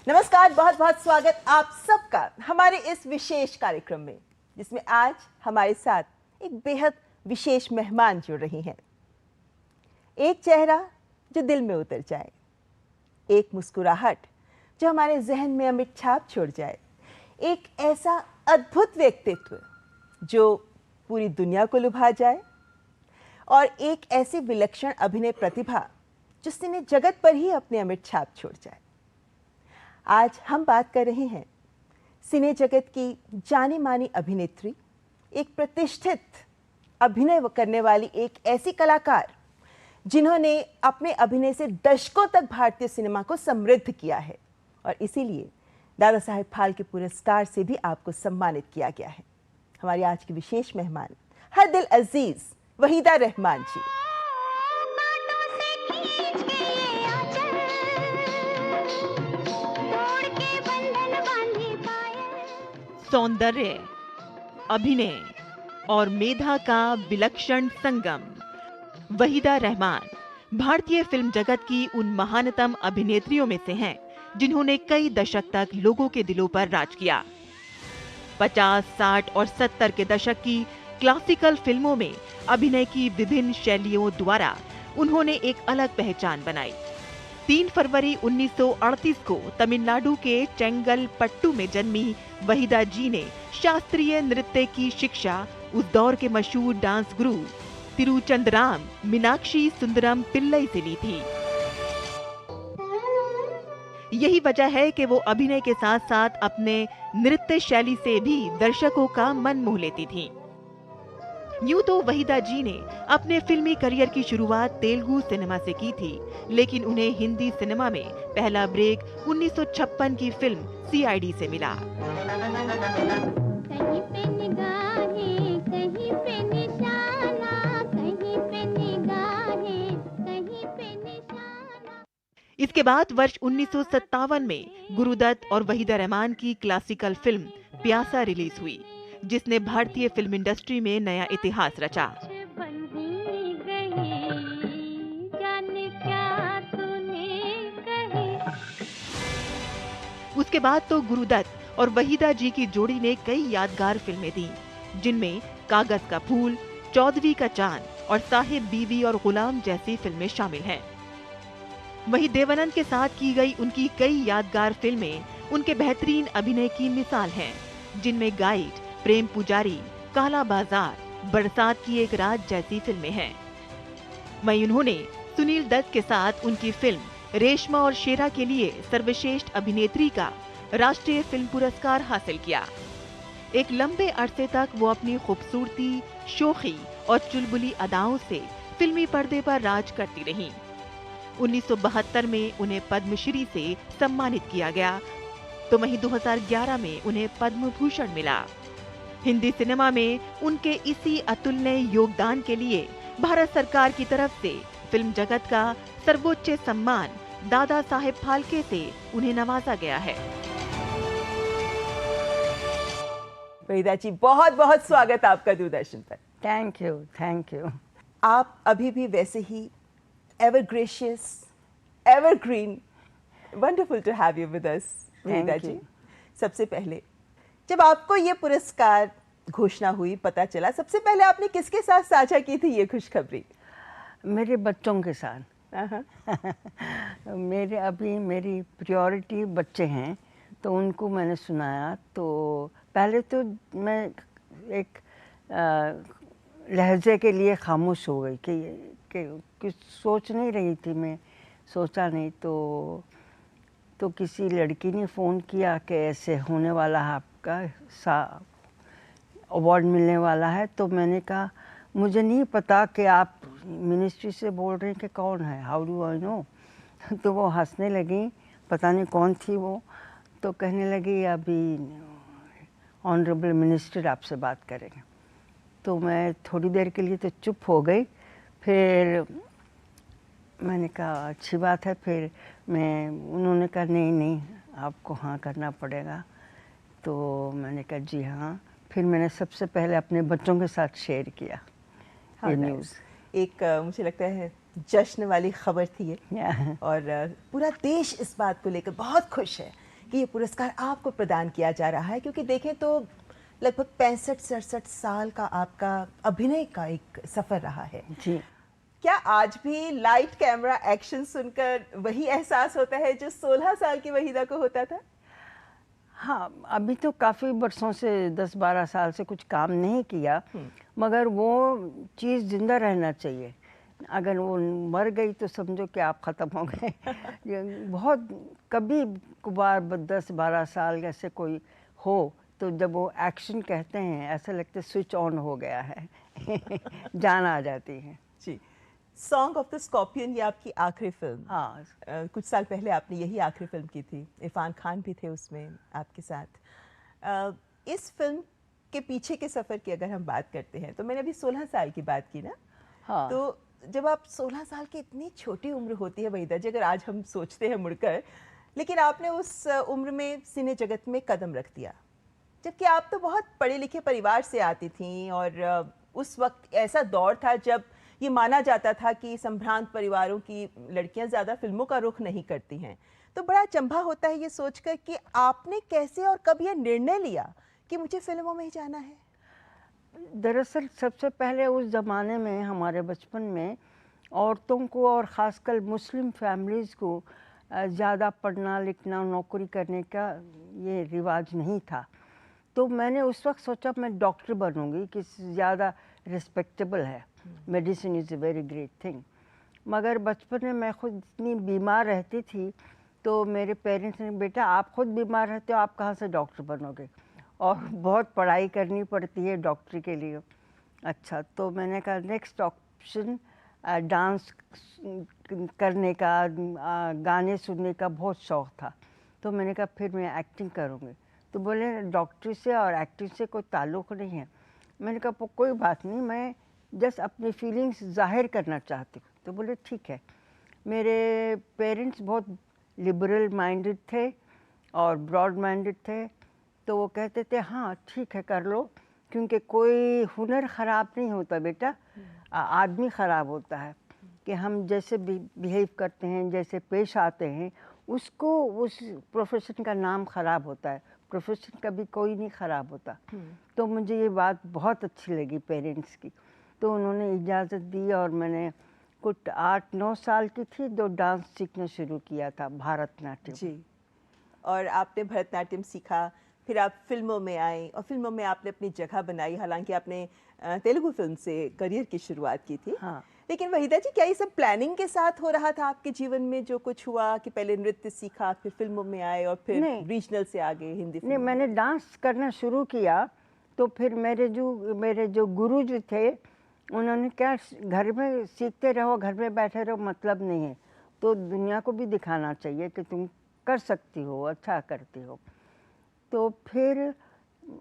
नमस्कार, बहुत बहुत स्वागत आप सबका हमारे इस विशेष कार्यक्रम में, जिसमें आज हमारे साथ एक बेहद विशेष मेहमान जुड़ रही हैं। एक चेहरा जो दिल में उतर जाए, एक मुस्कुराहट जो हमारे जहन में अमिट छाप छोड़ जाए, एक ऐसा अद्भुत व्यक्तित्व जो पूरी दुनिया को लुभा जाए और एक ऐसी विलक्षण अभिनय प्रतिभा जो सिने जगत पर ही अपने अमिट छाप छोड़ जाए। आज हम बात कर रहे हैं सिने जगत की जानी मानी अभिनेत्री, एक प्रतिष्ठित अभिनय करने वाली एक ऐसी कलाकार जिन्होंने अपने अभिनय से दशकों तक भारतीय सिनेमा को समृद्ध किया है और इसीलिए दादा साहेब फाल्के पुरस्कार से भी आपको सम्मानित किया गया है। हमारी आज की विशेष मेहमान हर दिल अजीज वहीदा रहमान जी। सौंदर्य, अभिनय और मेधा का विलक्षण संगम। वहीदा रहमान भारतीय फिल्म जगत की उन महानतम अभिनेत्रियों में से हैं जिन्होंने कई दशक तक लोगों के दिलों पर राज किया। 50, 60 और 70 के दशक की क्लासिकल फिल्मों में अभिनय की विभिन्न शैलियों द्वारा उन्होंने एक अलग पहचान बनाई। 3 फरवरी 1938 को तमिलनाडु के चेंगलपट्टू में जन्मी वहीदा जी ने शास्त्रीय नृत्य की शिक्षा उस दौर के मशहूर डांस गुरु तिरुचंद्राम मीनाक्षी सुंदरम पिल्लई से ली थी। यही वजह है कि वो अभिनय के साथ साथ अपने नृत्य शैली से भी दर्शकों का मन मोह लेती थीं। यूं तो वहीदा जी ने अपने फिल्मी करियर की शुरुआत तेलुगु सिनेमा से की थी, लेकिन उन्हें हिंदी सिनेमा में पहला ब्रेक 1956 की फिल्म सीआईडी से मिला। कहीं पे निगाहें, कहीं पे निशाना, कहीं पे निगाहें, कहीं पे निशाना। इसके बाद वर्ष 1957 में गुरुदत्त और वहीदा रहमान की क्लासिकल फिल्म प्यासा रिलीज हुई, जिसने भारतीय फिल्म इंडस्ट्री में नया इतिहास रचा। उसके बाद तो गुरुदत्त और वहीदा जी की जोड़ी ने कई यादगार फिल्में दी, जिनमें कागज का फूल, चौदहवीं का चांद और साहिब बीवी और गुलाम जैसी फिल्में शामिल हैं। वहीं देवानंद के साथ की गई उनकी कई यादगार फिल्में उनके बेहतरीन अभिनय की मिसाल हैं, जिनमें गाइड, प्रेम पुजारी, काला बाजार, बरसात की एक रात जैसी फिल्में हैं। वहीं उन्होंने सुनील दत्त के साथ उनकी फिल्म रेशमा और शेरा के लिए सर्वश्रेष्ठ अभिनेत्री का राष्ट्रीय फिल्म पुरस्कार हासिल किया। एक लंबे अरसे तक वो अपनी खूबसूरती, शोखी और चुलबुली अदाओं से फिल्मी पर्दे पर राज करती रहीं। 1972 में उन्हें पद्मश्री से सम्मानित किया गया, तो वहीं 2011 में उन्हें पद्म भूषण मिला। हिंदी सिनेमा में उनके इसी अतुलनीय योगदान के लिए भारत सरकार की तरफ से फिल्म जगत का सर्वोच्च सम्मान दादा साहेब फाल्के से उन्हें नवाजा गया है। वहीदा जी, बहुत बहुत स्वागत आपका दूरदर्शन पर। Thank you, thank you. आप अभी भी वैसे ही ever gracious, evergreen, wonderful to have you with us Waheeda ji. सबसे पहले जब आपको ये पुरस्कार घोषणा हुई, पता चला, सबसे पहले आपने किसके साथ साझा की थी ये खुशखबरी? मेरे बच्चों के साथ। मेरी प्रायोरिटी बच्चे हैं, तो उनको मैंने सुनाया। तो पहले तो मैं एक लहजे के लिए खामोश हो गई कि कुछ सोच नहीं रही थी, मैं सोचा नहीं। तो किसी लड़की ने फ़ोन किया कि ऐसे होने वाला है, आपका अवार्ड मिलने वाला है। तो मैंने कहा मुझे नहीं पता कि आप मिनिस्ट्री से बोल रहे हैं कि कौन है, हाउ डू आई नो। तो वो हंसने लगी, पता नहीं कौन थी वो। तो कहने लगी अभी ऑनरेबल मिनिस्टर आपसे बात करेंगे। तो मैं थोड़ी देर के लिए तो चुप हो गई। फिर मैंने कहा अच्छी बात है। फिर उन्होंने कहा नहीं आपको हाँ करना पड़ेगा। तो मैंने कहा जी हाँ। फिर मैंने सबसे पहले अपने बच्चों के साथ शेयर किया ये न्यूज़। एक मुझे लगता है जश्न वाली खबर थी ये और पूरा देश इस बात को लेकर बहुत खुश है कि ये पुरस्कार आपको प्रदान किया जा रहा है, क्योंकि देखें तो लगभग 65-67 साल का आपका अभिनय का एक सफर रहा है। जी। क्या आज भी लाइट कैमरा एक्शन सुनकर वही एहसास होता है जो 16 साल की वहीदा को होता था? हाँ, अभी तो काफ़ी बरसों से 10-12 साल से कुछ काम नहीं किया, मगर वो चीज़ जिंदा रहना चाहिए। अगर वो मर गई तो समझो कि आप ख़त्म हो गए। ये बहुत कभी कभार 10-12 साल ऐसे कोई हो तो जब वो एक्शन कहते हैं ऐसा लगता है स्विच ऑन हो गया है। जान आ जाती है। जी। सॉन्ग ऑफ द स्कॉर्पियन ये आपकी आखिरी फिल्म। हाँ। कुछ साल पहले आपने यही आखिरी फिल्म की थी, इरफान खान भी थे उसमें आपके साथ। इस फिल्म के पीछे के सफ़र की अगर हम बात करते हैं तो मैंने अभी 16 साल की बात की ना। हाँ। तो जब आप 16 साल की इतनी छोटी उम्र होती है वहीदा जी, अगर आज हम सोचते हैं मुड़कर, लेकिन आपने उस उम्र में सिने जगत में कदम रख दिया, जबकि आप तो बहुत पढ़े लिखे परिवार से आती थीं और उस वक्त ऐसा दौर था जब ये माना जाता था कि संभ्रांत परिवारों की लड़कियां ज़्यादा फिल्मों का रुख नहीं करती हैं। तो बड़ा अचंभा होता है ये सोचकर कि आपने कैसे और कब ये निर्णय लिया कि मुझे फिल्मों में ही जाना है? दरअसल सबसे पहले उस ज़माने में हमारे बचपन में औरतों को और ख़ासकर मुस्लिम फैमिलीज़ को ज़्यादा पढ़ना लिखना नौकरी करने का ये रिवाज नहीं था। तो मैंने उस वक्त सोचा मैं डॉक्टर बनूंगी कि ज़्यादा रिस्पेक्टेबल है, medicine is a very great thing. मगर बचपन में मैं खुद इतनी बीमार रहती थी तो मेरे पेरेंट्स ने, बेटा आप खुद बीमार रहते हो, आप कहाँ से डॉक्टर बनोगे, और बहुत पढ़ाई करनी पड़ती है डॉक्टरी के लिए। अच्छा, तो मैंने कहा नेक्स्ट ऑप्शन डांस करने का, गाने सुनने का बहुत शौक़ था। तो मैंने कहा फिर मैं एक्टिंग करूँगी। तो बोले डॉक्टरी से और एक्टिंग से कोई ताल्लुक़ नहीं है। मैंने कहा कोई बात नहीं, मैं जस्ट अपनी फीलिंग्स ज़ाहिर करना चाहती हूँ। तो बोले ठीक है। मेरे पेरेंट्स बहुत लिबरल माइंडेड थे और ब्रॉड माइंडेड थे, तो वो कहते थे हाँ ठीक है कर लो, क्योंकि कोई हुनर ख़राब नहीं होता बेटा, आदमी ख़राब होता है कि हम जैसे बिहेव करते हैं, जैसे पेश आते हैं, उसको उस प्रोफेशन का नाम ख़राब होता है, प्रोफेशन कभी कोई नहीं ख़राब होता। तो मुझे ये बात बहुत अच्छी लगी पेरेंट्स की, तो उन्होंने इजाज़त दी और मैंने कुछ 8-9 साल की थी तो डांस सीखना शुरू किया था, भरतनाट्यम। जी। और आपने भरतनाट्यम सीखा, फिर आप फिल्मों में आए और फिल्मों में आपने अपनी जगह बनाई। हालांकि आपने तेलुगु फिल्म से करियर की शुरुआत की थी। हाँ। लेकिन वहीदा जी, क्या ये सब प्लानिंग के साथ हो रहा था आपके जीवन में जो कुछ हुआ कि पहले नृत्य सीखा, फिर फिल्मों में आए और फिर रीजनल से आगे हिंदी नहीं, फिल्मों मैंने डांस करना शुरू किया तो फिर मेरे जो गुरु जी थे उन्होंने क्या, घर में सीखते रहो, घर में बैठे रहो मतलब नहीं है, तो दुनिया को भी दिखाना चाहिए कि तुम कर सकती हो, अच्छा करती हो। तो फिर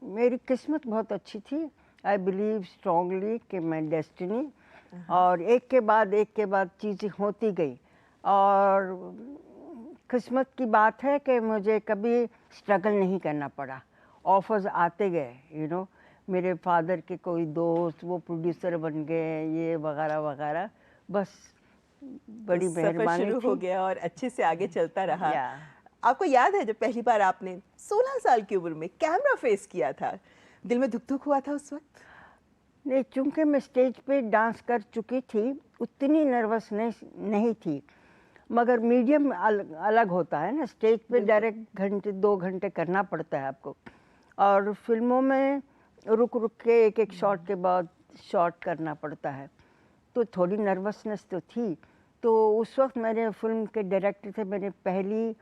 मेरी किस्मत बहुत अच्छी थी, आई बिलीव स्ट्रांगली कि मैं डेस्टिनी, और एक के बाद चीज़ें होती गई। और किस्मत की बात है कि मुझे कभी स्ट्रगल नहीं करना पड़ा, ऑफर्स आते गए। मेरे फादर के कोई दोस्त वो प्रोड्यूसर बन गए, ये वगैरह वगैरह, बस बड़ी मेहरबानी शुरू थी। हो गया और अच्छे से आगे चलता रहा। या। आपको याद है जब पहली बार आपने 16 साल की उम्र में कैमरा फेस किया था, दिल में दुख दुख हुआ था उस वक्त? नहीं, चूँकि मैं स्टेज पे डांस कर चुकी थी, उतनी नर्वसनेस नहीं थी, मगर मीडियम अलग होता है ना, स्टेज पे डायरेक्ट घंटे 2 घंटे करना पड़ता है आपको, और फिल्मों में रुक रुक के एक शॉट के बाद शॉट करना पड़ता है, तो थोड़ी नर्वसनेस तो थी। तो उस वक्त मेरे फिल्म के डायरेक्टर थे, मेरी पहली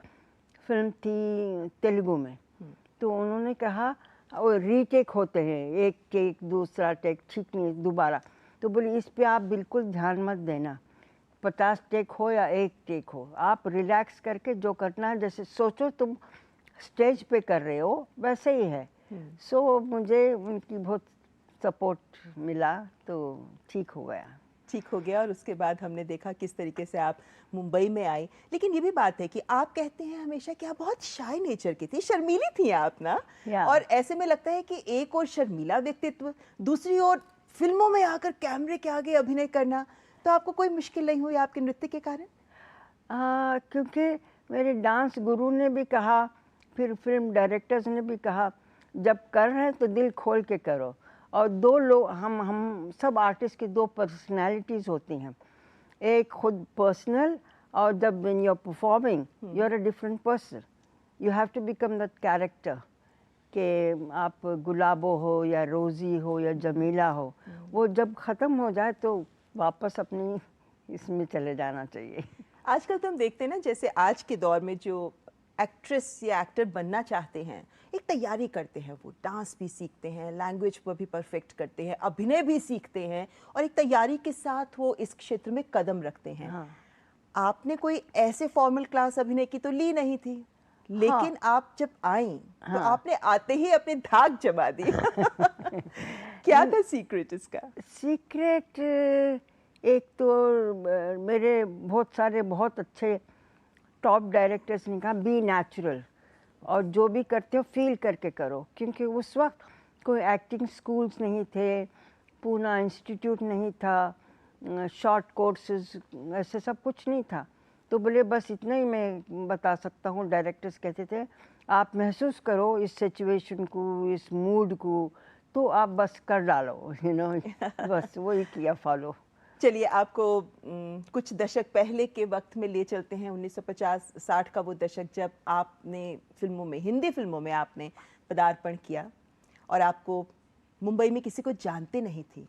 फिल्म थी तेलुगु में, तो उन्होंने कहा और रीटेक होते हैं, एक टेक दूसरा टेक ठीक नहीं, दोबारा, तो बोली इस पे आप बिल्कुल ध्यान मत देना, 50 टेक हो या 1 टेक हो, आप रिलैक्स करके जो करना है, जैसे सोचो तुम स्टेज पे कर रहे हो वैसे ही है। सो मुझे उनकी बहुत सपोर्ट मिला तो ठीक हो गया। ठीक हो गया और उसके बाद हमने देखा किस तरीके से आप मुंबई में आई। लेकिन ये भी बात है कि आप कहते हैं हमेशा कि आप बहुत शाय नेचर की थी, शर्मीली थी आप ना, और ऐसे में लगता है कि एक और शर्मीला व्यक्तित्व, दूसरी ओर फिल्मों में आकर कैमरे के आगे अभिनय करना, तो आपको कोई मुश्किल नहीं हुई आपके नृत्य के कारण? क्योंकि मेरे डांस गुरु ने भी कहा फिर फिल्म डायरेक्टर्स ने भी कहा जब कर रहे हैं तो दिल खोल के करो। और दो लोग हम सब आर्टिस्ट की दो पर्सनैलिटीज़ होती हैं, एक खुद पर्सनल, और जब when you are performing you are a different person, you have to become that character. कि आप गुलाबो हो या रोज़ी हो या जमीला हो, वो जब ख़त्म हो जाए तो वापस अपनी इसमें चले जाना चाहिए। आजकल तो हम देखते हैं ना, जैसे आज के दौर में जो एक्ट्रेस या एक्टर बनना चाहते हैं, एक तैयारी करते हैं, वो डांस भी सीखते हैं, लैंग्वेज पर भी परफेक्ट करते हैं, अभिनय भी सीखते हैं, और एक तैयारी के साथ वो इस क्षेत्र में कदम रखते हैं। हाँ। आपने कोई ऐसे फॉर्मल क्लास अभिनय की तो ली नहीं थी, लेकिन आप जब आई तो हाँ। आपने आते ही अपनी धाक जमा दी। क्या था सीक्रेट इसका? सीक्रेट एक तो मेरे बहुत सारे बहुत अच्छे टॉप डायरेक्टर्स ने कहा बी नेचुरल, और जो भी करते हो फील करके करो, क्योंकि उस वक्त कोई एक्टिंग स्कूल्स नहीं थे, पूना इंस्टीट्यूट नहीं था, शॉर्ट कोर्सेज ऐसे सब कुछ नहीं था। तो बोले बस इतना ही मैं बता सकता हूँ। डायरेक्टर्स कहते थे आप महसूस करो इस सिचुएशन को, इस मूड को, तो आप बस कर डालो, यू नो। बस वही किया फॉलो। चलिए, आपको कुछ दशक पहले के वक्त में ले चलते हैं, 1950-60 का वो दशक जब आपने फिल्मों में, हिंदी फिल्मों में आपने पदार्पण किया और आपको मुंबई में किसी को जानते नहीं थी।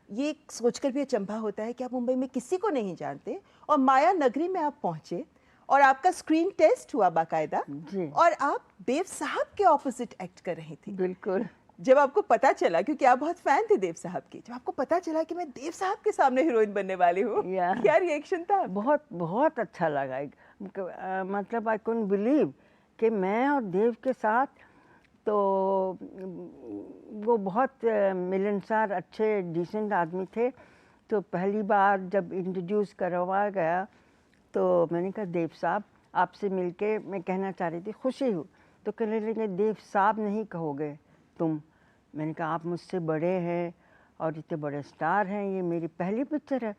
ये सोचकर भी अचंभा होता है कि आप मुंबई में किसी को नहीं जानते और माया नगरी में आप पहुंचे और आपका स्क्रीन टेस्ट हुआ बाकायदा, जी। और आप देव साहब के ऑपोजिट एक्ट कर रही थी। बिल्कुल। जब आपको पता चला, क्योंकि आप बहुत फैन थे देव साहब की, जब आपको पता चला कि मैं देव साहब के सामने हीरोइन बनने वाली हूँ, Yeah. क्या रिएक्शन था? बहुत बहुत अच्छा लगा। मतलब आई कुडंट बिलीव कि मैं और देव के साथ, तो वो बहुत मिलनसार अच्छे डिसेंट आदमी थे। तो पहली बार जब इंट्रोड्यूस करवाया गया तो मैंने कहा देव साहब आपसे मिलके मैं कहना चाह रही थी, खुशी हूँ। तो कहने लगे देव साहब नहीं कहोगे तुम। मैंने कहा आप मुझसे बड़े हैं और इतने बड़े स्टार हैं, ये मेरी पहली पिक्चर है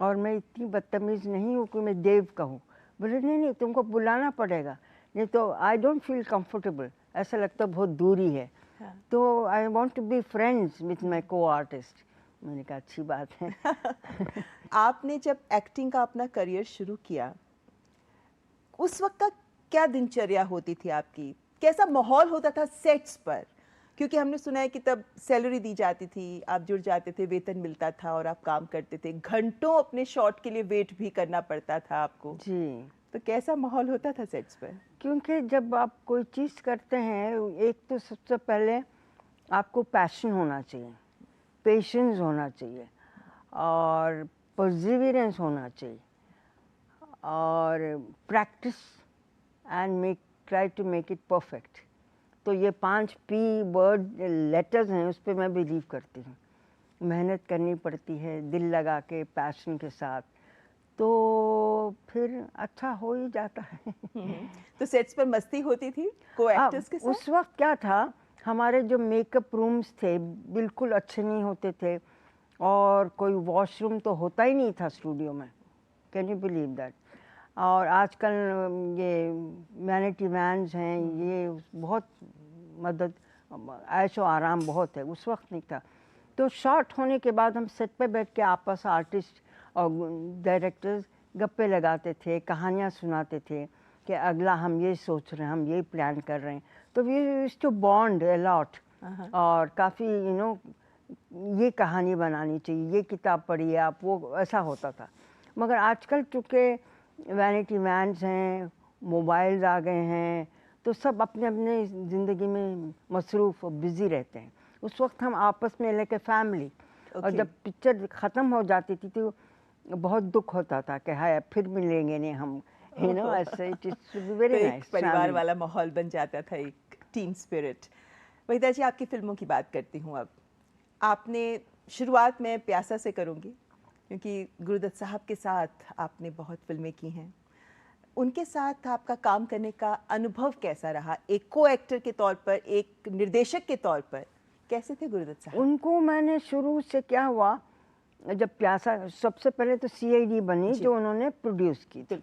और मैं इतनी बदतमीज़ नहीं हूँ कि मैं देव कहूँ। बोले नहीं नहीं तुमको बुलाना पड़ेगा, नहीं तो आई डोंट फील कंफर्टेबल, ऐसा लगता बहुत दूरी है। हाँ। तो I want to be friends with my co artist. मैंने कहा अच्छी बात है। आपने जब एक्टिंग का अपना करियर शुरू किया, उस वक्त का क्या दिनचर्या होती थी आपकी? कैसा माहौल होता था सेट्स पर? क्योंकि हमने सुना है कि तब सैलरी दी जाती थी, आप जुड़ जाते थे, वेतन मिलता था और आप काम करते थे। घंटों अपने शॉट के लिए वेट भी करना पड़ता था आपको। जी। तो कैसा माहौल होता था सेट्स पर? क्योंकि जब आप कोई चीज़ करते हैं, एक तो सबसे पहले आपको पैशन होना चाहिए, पेशेंस होना चाहिए और परसिवियरेंस होना चाहिए और practice and try to make it perfect. तो ये 5 P वर्ड लेटर्स हैं, उस पर मैं बिलीव करती हूँ। मेहनत करनी पड़ती है दिल लगा के, पैशन के साथ, तो फिर अच्छा हो ही जाता है। तो सेट्स पर मस्ती होती थी को एक्टर्स के साथ? उस वक्त क्या था, हमारे जो मेकअप रूम्स थे बिल्कुल अच्छे नहीं होते थे और कोई वॉशरूम तो होता ही नहीं था स्टूडियो में। Can you believe that? और आजकल ये वैनिटी वैन्स हैं, ये बहुत मदद, ऐशो आराम बहुत है, उस वक्त नहीं था। तो शॉट होने के बाद हम सेट पे बैठ के आपस आर्टिस्ट और डायरेक्टर्स गप्पे लगाते थे, कहानियाँ सुनाते थे कि अगला हम ये सोच रहे हैं, हम ये प्लान कर रहे हैं। तो we used to bond a lot और काफ़ी ये कहानी बनानी चाहिए, ये किताब पढ़िए आप, वो ऐसा होता था। मगर आजकल चूँकि वैनिटी वैन्स हैं, मोबाइल्स आ गए हैं, तो सब अपने अपने ज़िंदगी में मसरूफ़ और बिज़ी रहते हैं। उस वक्त हम आपस में लेके फैमिली और जब पिक्चर ख़त्म हो जाती थी तो बहुत दुख होता था कि हाय फिर मिलेंगे नहीं हम, ऐसे। It is very nice. परिवार वाला माहौल बन जाता था, एक टीम स्पिरिट। वहीदा जी, आपकी फिल्मों की बात करती हूँ अब। आपने शुरुआत में प्यासा से करूँगी क्योंकि गुरुदत्त साहब के साथ आपने बहुत फिल्में की हैं। उनके साथ आपका काम करने का अनुभव कैसा रहा? एक को एक्टर के तौर पर, एक निर्देशक के तौर पर कैसे थे गुरुदत्त साहब? उनको मैंने शुरू से क्या हुआ, जब प्यासा सबसे पहले तो CID बनी जो उन्होंने प्रोड्यूस की थी,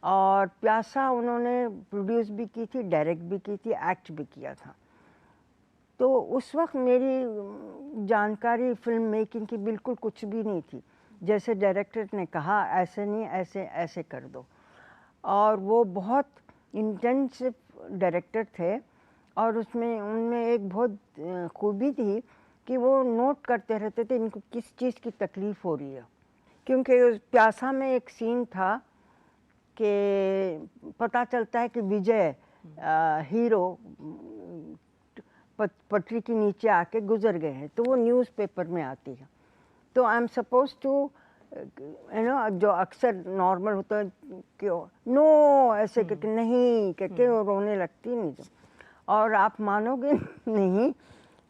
और प्यासा उन्होंने प्रोड्यूस भी की थी, डायरेक्ट भी की थी, एक्ट भी किया था। तो उस वक्त मेरी जानकारी फिल्म मेकिंग की बिल्कुल कुछ भी नहीं थी। जैसे डायरेक्टर ने कहा ऐसे नहीं, ऐसे ऐसे कर दो। और वो बहुत इंटेंसिव डायरेक्टर थे और उसमें उनमें एक बहुत खूबी थी कि वो नोट करते रहते थे इनको किस चीज़ की तकलीफ़ हो रही है। क्योंकि उस प्यासा में एक सीन था कि पता चलता है कि विजय हीरो पटरी के नीचे आके गुजर गए हैं, तो वो न्यूज़पेपर में आती है। तो आई एम सपोज टू जो अक्सर नॉर्मल होता है क्यों नो ऐसे करके नहीं करके वो रोने लगती नहीं तो। और आप मानोगे नहीं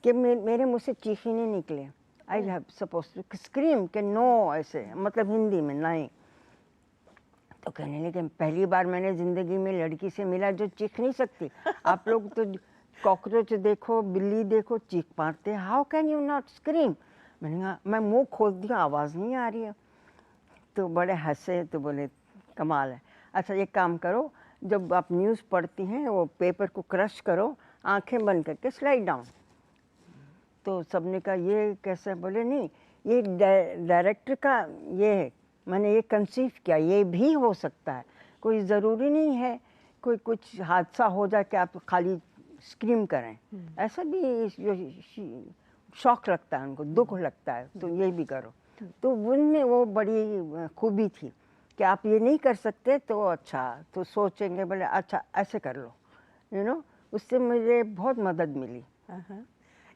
कि मेरे मुँह से चीख ही नहीं निकले। I have suppose to scream के नो ऐसे, मतलब हिंदी में नहीं। तो कहने लगे पहली बार मैंने ज़िंदगी में लड़की से मिला जो चीख नहीं सकती। आप लोग तो कॉकरोच देखो, बिल्ली देखो, चीख मारते, how can you not scream. मैंने कहा मैं मुंह खोल दिया, आवाज़ नहीं आ रही है। तो बड़े हंसे, तो बोले कमाल है। अच्छा एक काम करो, जब आप न्यूज़ पढ़ती हैं वो पेपर को क्रश करो, आंखें बंद करके स्लाइड डाउन। तो सबने कहा ये कैसे? बोले नहीं, ये डायरेक्टर का ये है, मैंने ये कंसीव किया, ये भी हो सकता है, कोई ज़रूरी नहीं है कोई कुछ हादसा हो जाए कि आप खाली स्क्रीम करें। ऐसा भी शौक लगता है उनको, दुख लगता है, तो ये भी करो। तो उनमें वो बड़ी खूबी थी कि आप ये नहीं कर सकते तो अच्छा, तो सोचेंगे बोले अच्छा ऐसे कर लो, यू नो। उससे मुझे बहुत मदद मिली।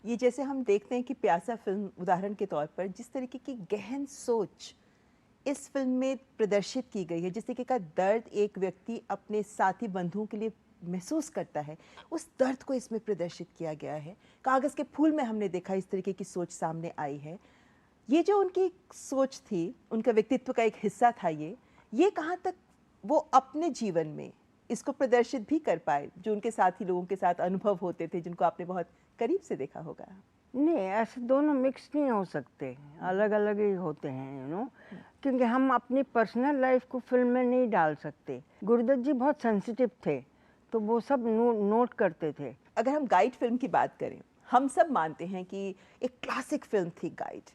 ये जैसे हम देखते हैं कि प्यासा फिल्म उदाहरण के तौर पर जिस तरीके की गहन सोच इस फिल्म में प्रदर्शित की गई है, जिस तरीके का दर्द एक व्यक्ति अपने साथी बंधुओं के लिए महसूस करता है, उस दर्द को इसमें प्रदर्शित किया गया है। कागज़ के फूल में हमने देखा इस तरीके की सोच सामने आई है। ये जो उनकी सोच थी, उनका व्यक्तित्व का एक हिस्सा था ये कहाँ तक वो अपने जीवन में इसको प्रदर्शित भी कर पाए, जो उनके साथी लोगों के साथ अनुभव होते थे जिनको आपने बहुत करीब से देखा होगा? नहीं, ऐसे दोनों मिक्स नहीं हो सकते, अलग अलग ही होते हैं, यू नो। क्योंकि हम अपनी पर्सनल लाइफ को फिल्म में नहीं डाल सकते। गुरुदत्त जी बहुत सेंसिटिव थे, तो वो सब नोट करते थे। अगर हम गाइड फिल्म की बात करें, हम सब मानते हैं कि एक क्लासिक फिल्म थी गाइड।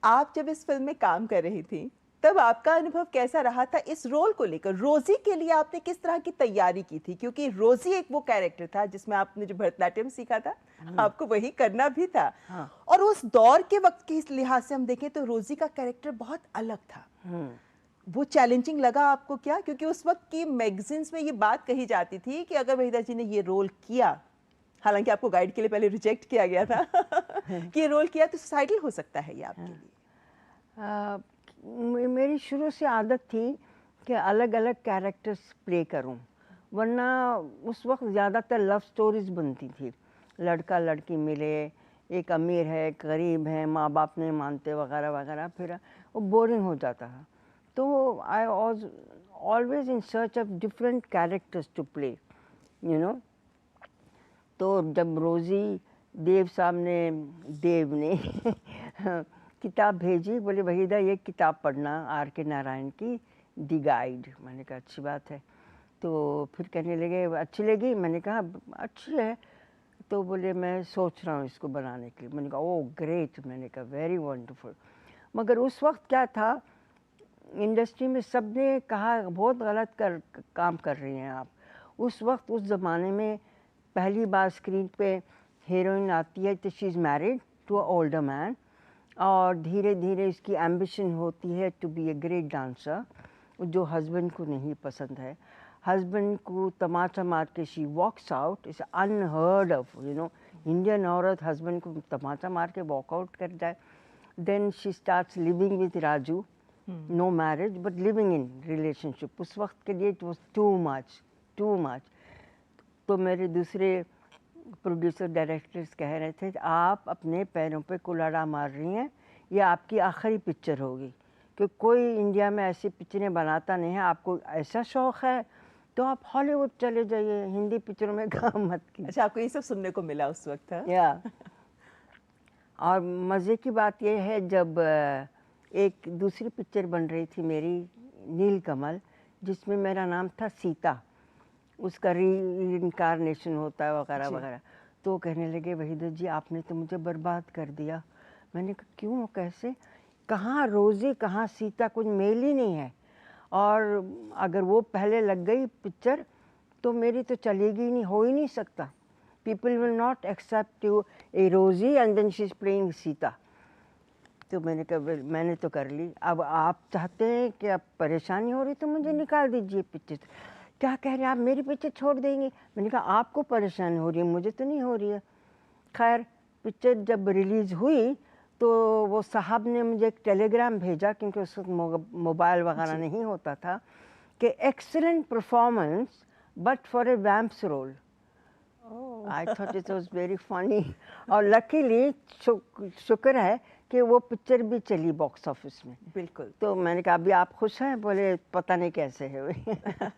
आप जब इस फिल्म में काम कर रही थी, तब आपका अनुभव कैसा रहा था इस रोल को लेकर? रोजी के लिए आपने किस तरह की तैयारी की थी? क्योंकि रोजी एक वो कैरेक्टर था जिसमें आपने जो भरतनाट्यम सीखा था, आपको वही करना भी था। हाँ। और उस दौर के वक्त के इस लिहाज से हम देखें तो रोजी का कैरेक्टर बहुत अलग था। वो चैलेंजिंग लगा आपको क्या? क्योंकि उस वक्त की मैगजीन्स में ये बात कही जाती थी कि अगर वहीदा जी ने ये रोल किया, हालांकि आपको गाइड के लिए पहले रिजेक्ट किया गया था कि ये रोल किया तो सुसाइडल हो सकता है ये आपके लिए। मेरी शुरू से आदत थी कि अलग अलग कैरेक्टर्स प्ले करूं, वरना उस वक्त ज़्यादातर लव स्टोरीज बनती थी। लड़का लड़की मिले, एक अमीर है, एक गरीब है, माँ बाप नहीं मानते वगैरह वगैरह, फिर वो बोरिंग हो जाता था। तो I was always in search of different characters to play, you know. तो जब रोज़ी देव ने किताब भेजी, बोले वहीदा ये किताब पढ़ना आर के नारायण की दी गाइड। मैंने कहा अच्छी बात है। तो फिर कहने लगे अच्छी लगी? मैंने कहा अच्छी है। तो बोले मैं सोच रहा हूँ इसको बनाने के लिए। मैंने कहा ओह ग्रेट। मैंने कहा वेरी वंडरफुल। मगर उस वक्त क्या था, इंडस्ट्री में सब ने कहा बहुत गलत काम कर रही हैं आप। उस वक्त उस ज़माने में पहली बार स्क्रीन पे हीरोइन आती है तो she is married to a older man, और धीरे धीरे इसकी एम्बिशन होती है to be a great dancer, जो हस्बैंड को नहीं पसंद है। हस्बैंड को तमाचा मार के she walks out. It's unheard of, you know. Indian औरत हस्बैंड को तमाचा मार के वॉकआउट कर जाए। Then she starts living with Raju, no marriage but living in relationship. उस वक्त के लिए इट वॉज टू मच। तो मेरे दूसरे प्रोड्यूसर डायरेक्टर्स कह रहे थे आप अपने पैरों पे कुल्हाड़ा मार रही हैं, ये आपकी आखिरी पिक्चर होगी, क्योंकि कोई इंडिया में ऐसी पिक्चरें बनाता नहीं है। आपको ऐसा शौक़ है तो आप हॉलीवुड चले जाइए, हिंदी पिक्चरों में काम मत कीजिए। अच्छा, आपको ये सब सुनने को मिला उस वक्त? या और मज़े की बात यह है, जब एक दूसरी पिक्चर बन रही थी मेरी, नीलकमल, जिसमें मेरा नाम था सीता, उसका री-इनकारनेशन होता है वगैरह जी। वगैरह। तो कहने लगे वहीदा जी आपने तो मुझे बर्बाद कर दिया। मैंने कहा क्यों, कैसे, कहाँ रोज़ी कहाँ सीता, कुछ मेल ही नहीं है। और अगर वो पहले लग गई पिक्चर तो मेरी तो चलेगी ही नहीं, हो ही नहीं सकता। People will not accept you a Rosie and then she is playing Sita. तो मैंने कहा "Well, मैंने तो कर ली, अब आप चाहते हैं कि अब परेशानी हो रही तो मुझे निकाल दीजिए पिक्चर से। क्या कह रहे हैं आप मेरी पिक्चर छोड़ देंगे? मैंने कहा आपको परेशानी हो रही है, मुझे तो नहीं हो रही है। खैर पिक्चर जब रिलीज़ हुई तो वो साहब ने मुझे एक टेलीग्राम भेजा, क्योंकि उस वक्त मोबाइल वगैरह नहीं होता था, कि excellent performance but for a vamps role. I thought it was very funny. और लकीली शुक्र है कि वो पिक्चर भी चली बॉक्स ऑफिस में। बिल्कुल। तो मैंने कहा अभी आप खुश हैं? बोले पता नहीं कैसे है।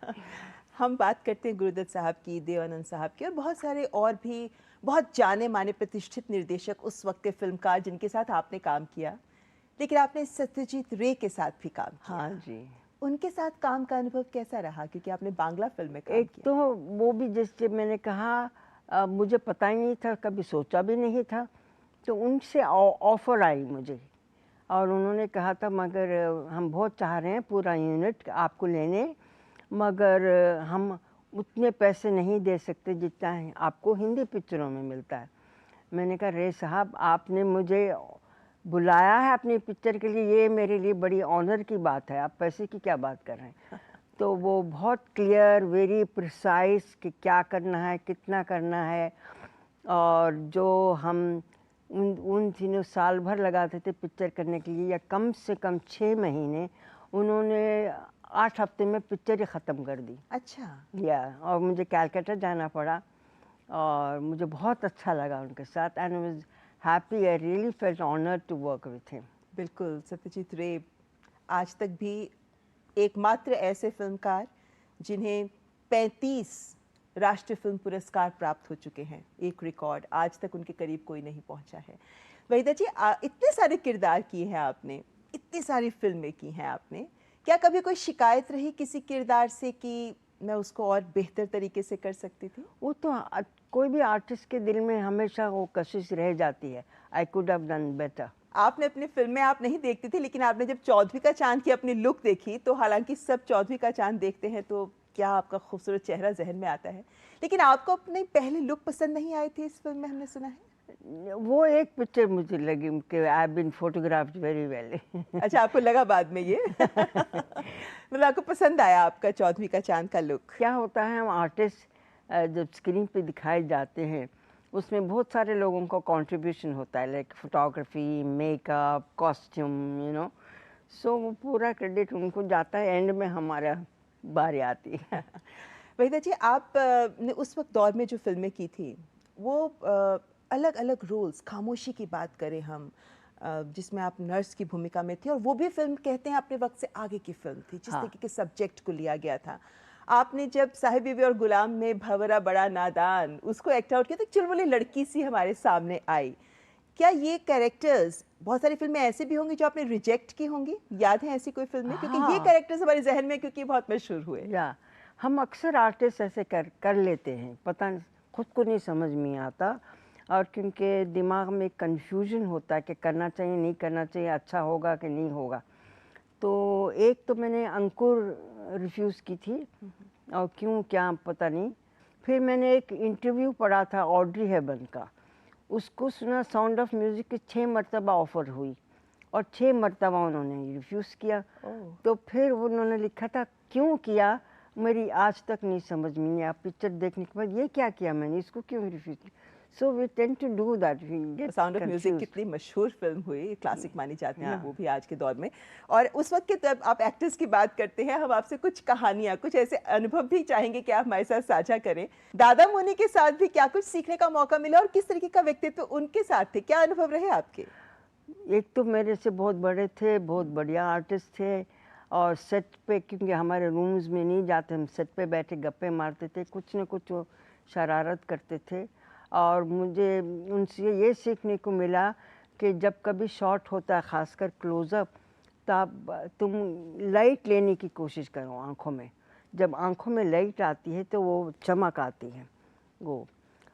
हम बात करते हैं गुरुदत्त साहब की, देवानंद साहब की, और बहुत सारे और भी बहुत जाने माने प्रतिष्ठित निर्देशक उस वक्त के फिल्मकार जिनके साथ आपने काम किया, लेकिन आपने सत्यजीत रे के साथ भी काम किया। हाँ जी। उनके साथ काम का अनुभव कैसा रहा, क्योंकि आपने बांग्ला फिल्म में काम एक किया? तो वो भी जैसे मैंने कहा मुझे पता ही नहीं था, कभी सोचा भी नहीं था। तो उनसे ऑफ़र आई मुझे और उन्होंने कहा था मगर हम बहुत चाह रहे हैं पूरा यूनिट आपको लेने, मगर हम उतने पैसे नहीं दे सकते जितना आपको हिंदी पिक्चरों में मिलता है। मैंने कहा रे साहब आपने मुझे बुलाया है अपनी पिक्चर के लिए, ये मेरे लिए बड़ी ऑनर की बात है, आप पैसे की क्या बात कर रहे हैं। तो वो बहुत क्लियर, वेरी प्रिसाइज कि क्या करना है, कितना करना है। और जो हम उन दिनों साल भर लगाते थे पिक्चर करने के लिए, या कम से कम 6 महीने, उन्होंने 8 हफ्ते में पिक्चर ही ख़त्म कर दी। अच्छा। या और मुझे कैलकाटा जाना पड़ा और मुझे बहुत अच्छा लगा उनके साथ and I was happy, I really felt honoured to work with him. बिल्कुल, सत्यजीत रे आज तक भी एकमात्र ऐसे फिल्मकार जिन्हें 35 राष्ट्रीय फिल्म पुरस्कार प्राप्त हो चुके हैं, एक रिकॉर्ड आज तक उनके करीब कोई नहीं पहुंचा है। वहीदा जी इतने सारे किरदार किए हैं आपने, इतनी सारी फिल्में की हैं आपने, क्या कभी कोई शिकायत रही किसी किरदार से कि मैं उसको और बेहतर तरीके से कर सकती थी? वो तो कोई भी आर्टिस्ट के दिल में हमेशा वो कशिश रह जाती है, I could have done better. आपने अपनी फिल्में आप नहीं देखती थी, लेकिन आपने जब चौधरी का चांद की अपनी लुक देखी, तो हालांकि सब चौधरी का चांद देखते हैं तो क्या आपका खूबसूरत चेहरा जहन में आता है, लेकिन आपको अपनी पहली लुक पसंद नहीं आई थी इस फिल्म में, हमने सुना है। वो एक पिक्चर मुझे लगी कि I have been photographed very well. अच्छा, आपको लगा बाद में ये? मतलब आपको पसंद आया आपका चौधरी का चांद का लुक? क्या होता है हम आर्टिस्ट जब स्क्रीन पे दिखाए जाते हैं उसमें बहुत सारे लोगों का कंट्रीब्यूशन होता है, like photography, makeup, costume, you know, so वो पूरा क्रेडिट उनको जाता है, एंड में हमारा बारी आती है। वहीदा जी आप ने उस वक्त दौर में जो फिल्में की थी वो अलग अलग रोल्स, खामोशी की बात करें हम, जिसमें आप नर्स की भूमिका में थी, और वो भी फिल्म कहते हैं अपने वक्त से आगे की फिल्म थी, जिस हाँ। तरीके के सब्जेक्ट को लिया गया था। आपने जब साहिब बीवी और गुलाम में भंवरा बड़ा नादान उसको एक्ट आउट किया तो एक चुलबुली लड़की सी हमारे सामने आई। क्या ये कैरेक्टर्स, बहुत सारी फिल्में ऐसी भी होंगी जो आपने रिजेक्ट की होंगी, याद है ऐसी कोई फिल्में? क्योंकि ये हाँ। कैरेक्टर्स हमारे जहन में क्योंकि बहुत मशहूर हुए। या हम अक्सर आर्टिस्ट ऐसे कर लेते हैं, पता नहीं, खुद को नहीं समझ में आता, और क्योंकि दिमाग में कंफ्यूजन होता है कि करना चाहिए नहीं करना चाहिए, अच्छा होगा कि नहीं होगा। तो एक तो मैंने अंकुर रिफ्यूज़ की थी और क्यों क्या पता नहीं। फिर मैंने एक इंटरव्यू पढ़ा था ऑड्री हेबन का, उसको सुना, साउंड ऑफ म्यूज़िक की 6 मरतबा ऑफ़र हुई और 6 मरतबा उन्होंने रिफ्यूज़ किया। तो फिर उन्होंने लिखा था क्यों किया, मेरी आज तक नहीं समझ में नहीं आया। पिक्चर देखने के बाद ये क्या किया मैंने, इसको क्यों रिफ्यूज़ किया। So we tend to do that, we get Sound of Music confused. कितनी मशहूर फिल्म हुई, क्लासिक मानी जाती है हाँ। वो भी आज के दौर में। और उस वक्त के जब आप एक्टर्स की बात करते हैं, हम आपसे कुछ कहानियां, कुछ ऐसे अनुभव भी चाहेंगे कि आप हमारे साथ साझा करें। दादा मोनी के साथ भी क्या कुछ सीखने का मौका मिला और किस तरीके का व्यक्तित्व उनके साथ थे, क्या अनुभव रहे आपके? एक तो मेरे से बहुत बड़े थे, बहुत बढ़िया आर्टिस्ट थे, और सेट पे क्योंकि हमारे रूम्स में नहीं जाते, हम सेट पे बैठे गप्पे मारते थे, कुछ न कुछ वो शरारत करते थे। और मुझे उनसे ये सीखने को मिला कि जब कभी शॉट होता है, ख़ासकर क्लोज़अप, तब तुम लाइट लेने की कोशिश करो आँखों में। जब आँखों में लाइट आती है तो वो चमक आती है वो।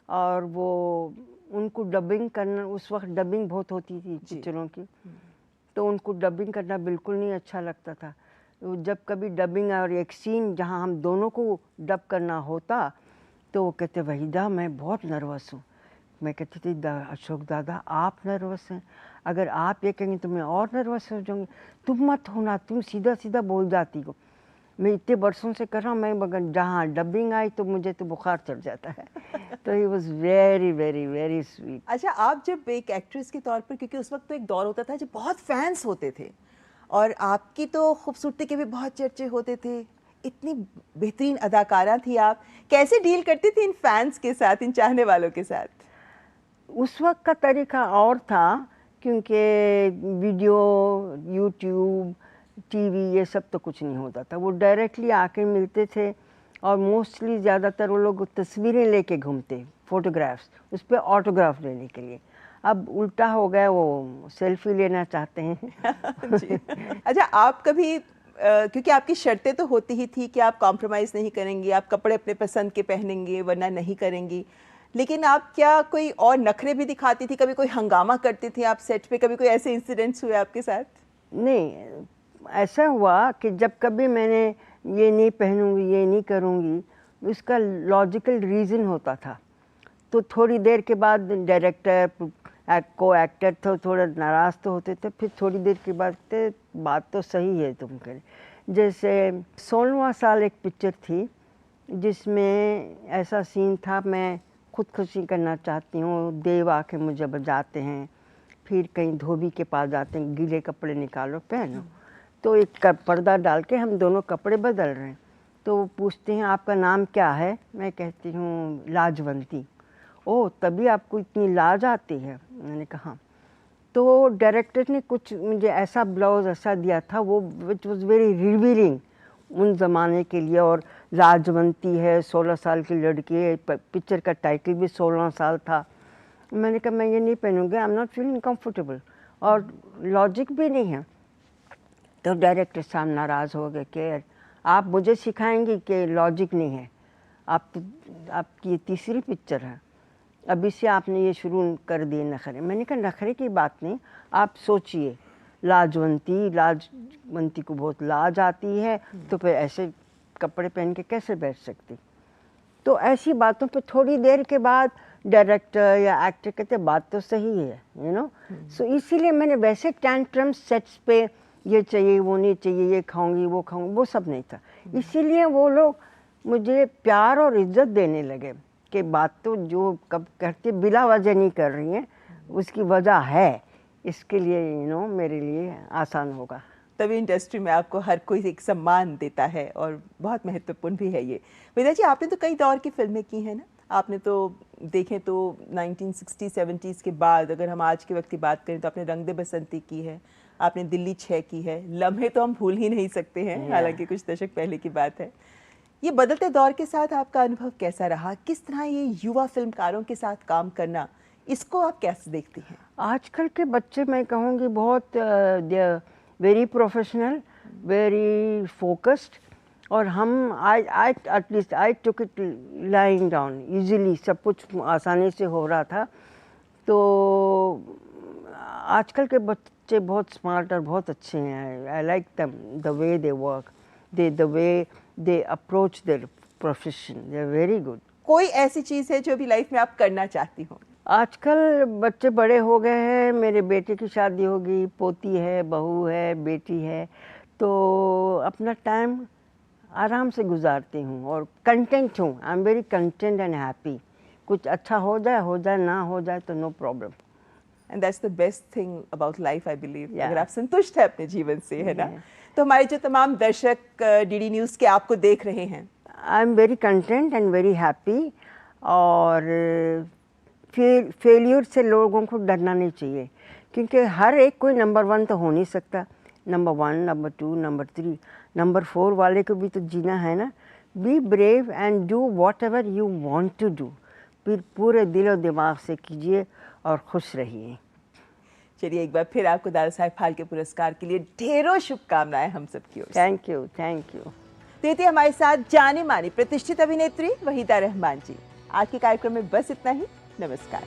और वो उनको डबिंग करना, उस वक्त डबिंग बहुत होती थी पिक्चरों की, तो उनको डबिंग करना बिल्कुल नहीं अच्छा लगता था। तो जब कभी डबिंग और एक सीन जहाँ हम दोनों को डब करना होता तो वो कहते वहीदा मैं बहुत नर्वस हूँ। मैं कहती थी अशोक दादा आप नर्वस हैं, अगर आप ये कहेंगे तो मैं और नर्वस हो जाऊँगी। तुम मत होना, तुम सीधा सीधा बोल जाती हो। मैं इतने बरसों से कर रहा हूँ, मैं मगर जहाँ डबिंग आई तो मुझे तो बुखार चढ़ जाता है। तो he was very very very sweet. अच्छा, आप जब एक एक्ट्रेस के तौर पर, क्योंकि उस वक्त तो एक दौर होता था जब बहुत फैंस होते थे और आपकी तो खूबसूरती के भी बहुत चर्चे होते थे, इतनी बेहतरीन अदाकारा थी आप, कैसे डील करती थी इन फैंस के साथ, इन चाहने वालों के साथ? उस वक्त का तरीका और था, क्योंकि वीडियो, यूट्यूब, टीवी ये सब तो कुछ नहीं होता था। वो डायरेक्टली आके मिलते थे और मोस्टली ज़्यादातर वो लोग तस्वीरें लेके घूमते, फोटोग्राफ्स, उस पर ऑटोग्राफ लेने के लिए। अब उल्टा हो गया, वो सेल्फी लेना चाहते हैं। जी। अच्छा, आप कभी क्योंकि आपकी शर्तें तो होती ही थी कि आप कॉम्प्रोमाइज़ नहीं करेंगी, आप कपड़े अपने पसंद के पहनेंगे वरना नहीं करेंगी, लेकिन आप क्या कोई और नखरे भी दिखाती थी? कभी कोई हंगामा करती थी आप सेट पे? कभी कोई ऐसे इंसिडेंट्स हुए आपके साथ? नहीं, ऐसा हुआ कि जब कभी मैंने ये नहीं पहनूंगी, ये नहीं करूंगी, उसका लॉजिकल रीज़न होता था। तो थोड़ी देर के बाद डायरेक्टर, को एक्टर तो थोड़ा नाराज़ तो होते थे, फिर थोड़ी देर के बाद कहते बात तो सही है तुम करें। जैसे 16वां साल एक पिक्चर थी जिसमें ऐसा सीन था, मैं खुदकुशी करना चाहती हूँ, देव आके मुझे बजाते हैं, फिर कहीं धोबी के पास जाते हैं, गीले कपड़े निकालो पहनो। तो एक पर्दा डाल के हम दोनों कपड़े बदल रहे हैं, तो वो पूछते हैं आपका नाम क्या है? मैं कहती हूँ लाजवंती। ओह, तभी आपको इतनी लाज आती है? मैंने कहा। तो डायरेक्टर ने कुछ मुझे ऐसा ब्लाउज ऐसा दिया था वो विच वॉज वेरी रिवीलिंग उन ज़माने के लिए। और लाजवंती है, 16 साल की लड़की है, पिक्चर का टाइटल भी 16 साल था। मैंने कहा मैं ये नहीं पहनूंगी, I am not feeling comfortable, और लॉजिक भी नहीं है। तो डायरेक्टर साहब नाराज़ हो गए कि आप मुझे सिखाएंगी कि लॉजिक नहीं है? आपकी ये तीसरी पिक्चर है, अभी से आपने ये शुरू कर दिए नखरे। मैंने कहा नखरे की बात नहीं, आप सोचिए, लाजवंती को बहुत लाज आती है, तो फिर ऐसे कपड़े पहन के कैसे बैठ सकती? तो ऐसी बातों पे थोड़ी देर के बाद डायरेक्टर या एक्टर कहते बात तो सही है, यू नो। सो इसीलिए मैंने वैसे टैंट्रम सेट्स पे ये चाहिए, वो नहीं चाहिए, ये खाऊंगी, वो खाऊंगी, वो सब नहीं था। इसीलिए वो लोग मुझे प्यार और इज्जत देने लगे कि बात तो जो कब करती बिला वजह नहीं कर रही हैं, उसकी वजह है, इसके लिए यू नो मेरे लिए आसान होगा। तभी इंडस्ट्री में आपको हर कोई एक सम्मान देता है और बहुत महत्वपूर्ण भी है ये। विद्या जी, आपने तो कई दौर की फिल्में की हैं ना, आपने तो देखें तो 1960-70s के बाद, अगर हम आज के वक्त की बात करें तो आपने रंग दे बसंती की है, आपने दिल्ली 6 की है, लम्हे तो हम भूल ही नहीं सकते हैं, हालांकि कुछ दशक पहले की बात है। ये बदलते दौर के साथ आपका अनुभव कैसा रहा? किस तरह ये युवा फिल्मकारों के साथ काम करना, इसको आप कैसे देखती हैं? आजकल के बच्चे मैं कहूँगी बहुत वेरी प्रोफेशनल, वेरी फोकस्ड, और हम at least I took it lying down easily, सब कुछ आसानी से हो रहा था। तो आजकल के बच्चे बहुत स्मार्ट और बहुत अच्छे हैं। I like them, the way they work, the way they approach their profession, they are very good. कोई ऐसी चीज़ है जो अभी लाइफ में आप करना चाहती हो? आजकल बच्चे बड़े हो गए हैं, मेरे बेटे की शादी होगी, पोती है, बहू है, बेटी है, तो अपना टाइम आराम से गुजारती हूँ और कंटेंट हूँ। I am very content and happy. कुछ अच्छा हो जाए, ना हो जाए तो no problem. And that's the best thing about life, I believe. Yeah. अगर आप संतुष्ट हैं अपने जीवन से, है ना? Yeah. तो हमारे जो तमाम दर्शक डीडी न्यूज़ के आपको देख रहे हैं, आई am very content and very happy. और फेलियर से लोगों को डरना नहीं चाहिए, क्योंकि हर एक कोई नंबर 1 तो हो नहीं सकता। नंबर 1, नंबर 2, नंबर 3, नंबर 4 वाले को भी तो जीना है ना। Be brave and do whatever you want to do. फिर पूरे दिलो दिमाग से कीजिए और खुश रहिए। चलिए एक बार फिर आपको दादा साहेब फाल्के पुरस्कार के लिए ढेरों शुभकामनाएं हम सबकी ओर से। Thank you, thank you. तो ये थी हमारे साथ जानी मानी प्रतिष्ठित अभिनेत्री वहीदा रहमान जी। आज के कार्यक्रम में बस इतना ही। नमस्कार।